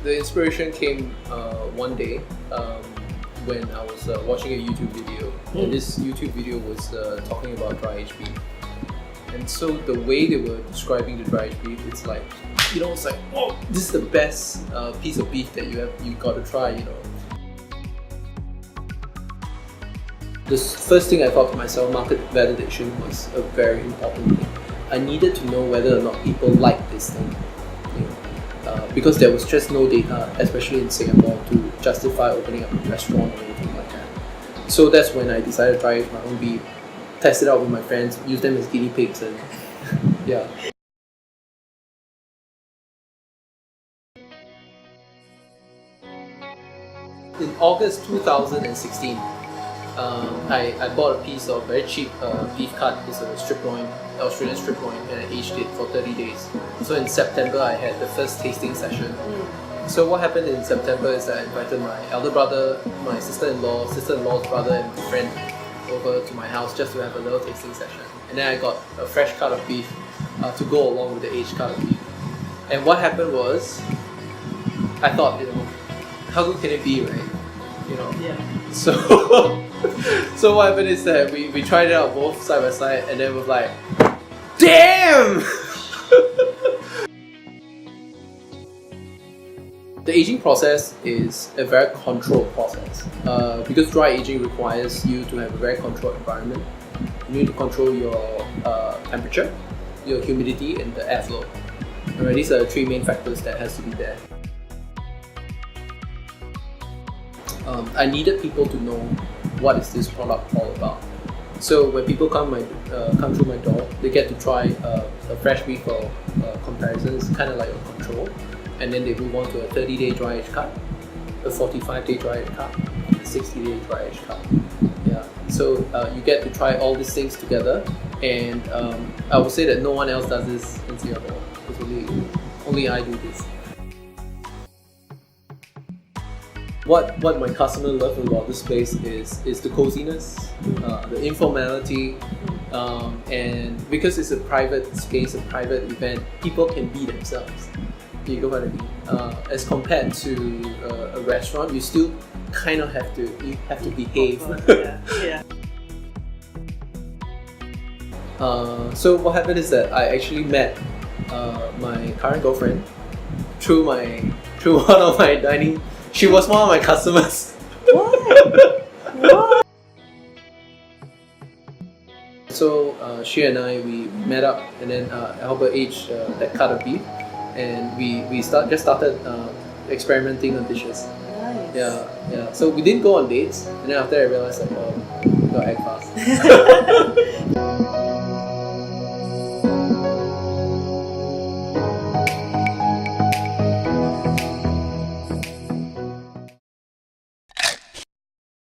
The inspiration came one day when I was watching a YouTube video, and this YouTube video was talking about dry aged beef. And so the way they were describing the dry aged beef, it's like, it's like, oh, this is the best piece of beef that you got to try, The first thing I thought to myself, market validation was a very important thing. I needed to know whether or not people like this thing, because there was just no data, especially in Singapore, to justify opening up a restaurant or anything like that. So that's when I decided to try my own beef, test it out with my friends, use them as guinea pigs, and yeah. In August 2016, I bought a piece of very cheap beef cut. It's a strip loin, Australian strip loin, and I aged it for 30 days. So in September, I had the first tasting session. So what happened in September is I invited my elder brother, my sister-in-law, sister-in-law's brother, and a friend over to my house just to have a little tasting session. And then I got a fresh cut of beef to go along with the aged cut of beef. And what happened was, I thought, how good can it be, right? Yeah. So, so what happened is that we tried it out both side by side, and then we're like, damn! The aging process is a very controlled process because dry aging requires you to have a very controlled environment. You need to control your temperature, your humidity, and the airflow. Alright, these are the three main factors that has to be there. I needed people to know what is this product all about. So when people come through my door, they get to try a fresh beef for comparison. It's kind of like a control, and then they move on to a 30-day dry aged cut, a 45-day dry aged cut, a 60-day dry aged cut. Yeah. So you get to try all these things together, and I would say that no one else does this in Singapore. Because only I do this. What my customer love about this place is the coziness, the informality, and because it's a private space, a private event, people can be themselves. You know what I mean? As compared to a restaurant, you still kind of have to behave. Yeah. So what happened is that I actually met my current girlfriend through one of my dining. She was one of my customers. What? So she and I, we met up, and then I helped her age that cut of beef, and we started experimenting on dishes. Nice. Yeah. So we didn't go on dates, and then after I realized we gotta act fast.